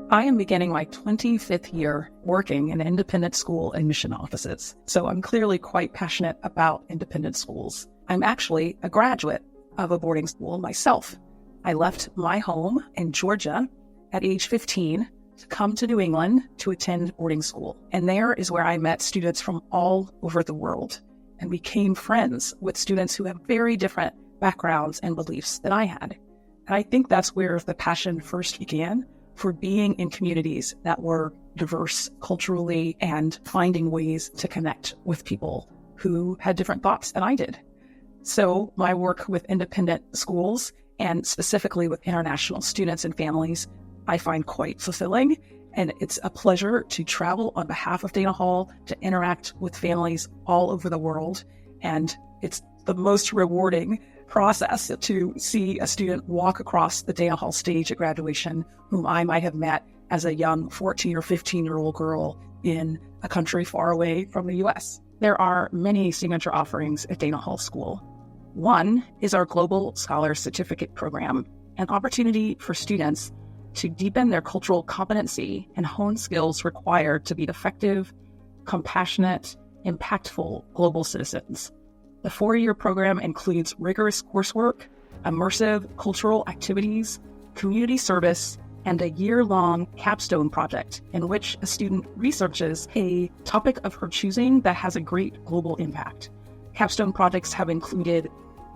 I am beginning my 25th year working in independent school and mission offices, so I'm clearly quite passionate about independent schools. I'm actually a graduate of a boarding school myself. I left my home in Georgia at age 15 to come to New England to attend boarding school. And there is where I met students from all over the world and became friends with students who have very different backgrounds and beliefs than I had. And I think that's where the passion first began for being in communities that were diverse culturally and finding ways to connect with people who had different thoughts than I did. So my work with independent schools and specifically with international students and families, I find quite fulfilling. And it's a pleasure to travel on behalf of Dana Hall to interact with families all over the world. And it's the most rewarding process to see a student walk across the Dana Hall stage at graduation whom I might have met as a young 14 or 15-year-old girl in a country far away from the U.S. There are many signature offerings at Dana Hall School. One is our Global Scholar Certificate Program, an opportunity for students to deepen their cultural competency and hone skills required to be effective, compassionate, impactful global citizens. The 4-year program includes rigorous coursework, immersive cultural activities, community service, and a year-long capstone project in which a student researches a topic of her choosing that has a great global impact. Capstone projects have included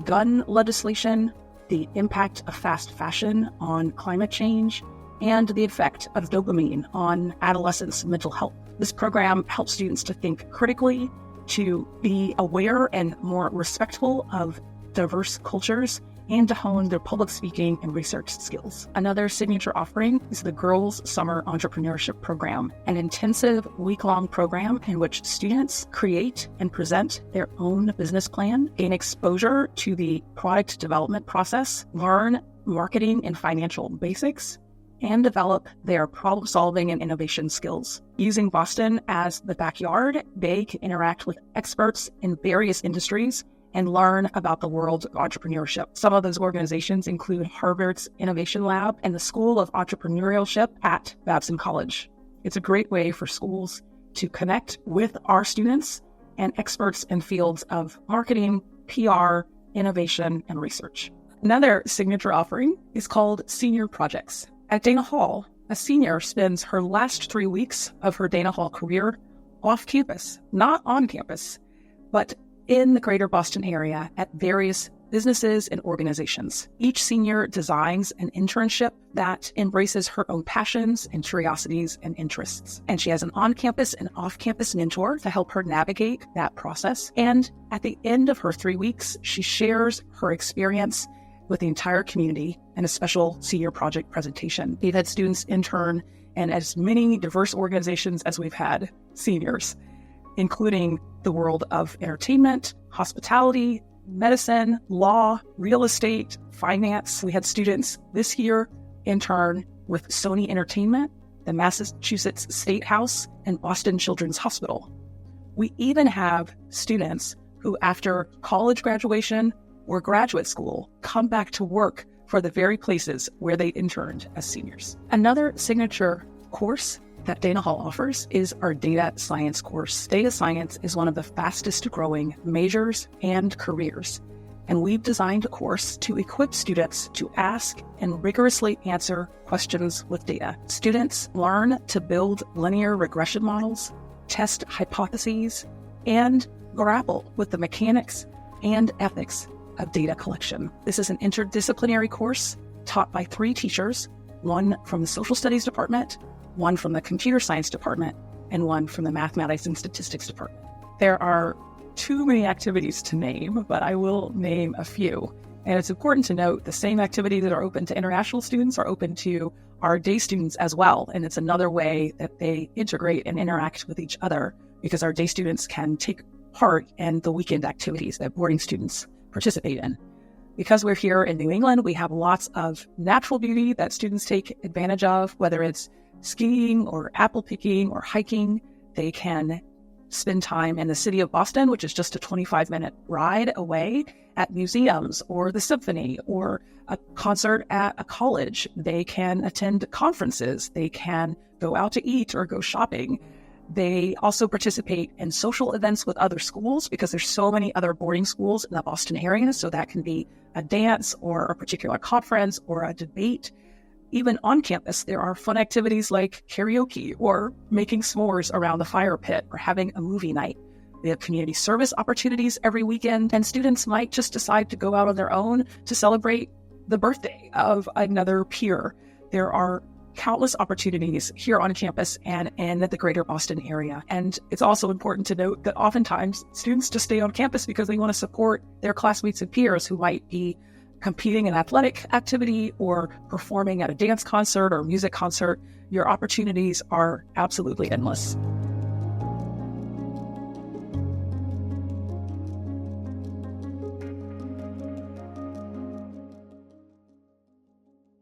gun legislation, the impact of fast fashion on climate change, and the effect of dopamine on adolescents' mental health. This program helps students to think critically, to be aware and more respectful of diverse cultures, and to hone their public speaking and research skills. Another signature offering is the Girls Summer Entrepreneurship Program, an intensive week-long program in which students create and present their own business plan, gain exposure to the product development process, learn marketing and financial basics, and develop their problem-solving and innovation skills. Using Boston as the backyard, they can interact with experts in various industries and learn about the world of entrepreneurship. Some of those organizations include Harvard's Innovation Lab and the School of Entrepreneurship at Babson College. It's a great way for schools to connect with our students and experts in fields of marketing, PR, innovation, and research. Another signature offering is called Senior Projects. At Dana Hall, a senior spends her last 3 weeks of her Dana Hall career off campus, not on campus, but in the greater Boston area at various businesses and organizations. Each senior designs an internship that embraces her own passions and curiosities and interests. And she has an on-campus and off-campus mentor to help her navigate that process. And at the end of her 3 weeks, she shares her experience with the entire community in a special senior project presentation. We've had students intern in as many diverse organizations as we've had seniors, including the world of entertainment, hospitality, medicine, law, real estate, finance. We had students this year intern with Sony Entertainment, the Massachusetts State House, and Boston Children's Hospital. We even have students who, after college graduation or graduate school, come back to work for the very places where they interned as seniors. Another signature course that Dana Hall offers is our data science course. Data science is one of the fastest growing majors and careers, and we've designed a course to equip students to ask and rigorously answer questions with data. Students learn to build linear regression models, test hypotheses, and grapple with the mechanics and ethics of data collection. This is an interdisciplinary course taught by 3 teachers, one from the social studies department, one from the computer science department, and one from the mathematics and statistics department. There are too many activities to name, but I will name a few. And it's important to note the same activities that are open to international students are open to our day students as well. And it's another way that they integrate and interact with each other, because our day students can take part in the weekend activities that boarding students participate in. Because we're here in New England, we have lots of natural beauty that students take advantage of, whether it's skiing or apple picking or hiking. They can spend time in the city of Boston, which is just a 25-minute ride away, at museums or the symphony or a concert at a college. They can attend conferences. They can go out to eat or go shopping. They also participate in social events with other schools because there's so many other boarding schools in the Boston area. So that can be a dance or a particular conference or a debate. Even on campus, there are fun activities like karaoke or making s'mores around the fire pit or having a movie night. They have community service opportunities every weekend, and students might just decide to go out on their own to celebrate the birthday of another peer. There are countless opportunities here on campus and in the greater Boston area. And it's also important to note that oftentimes students just stay on campus because they want to support their classmates and peers who might be competing in athletic activity or performing at a dance concert or music concert. Your opportunities are absolutely endless.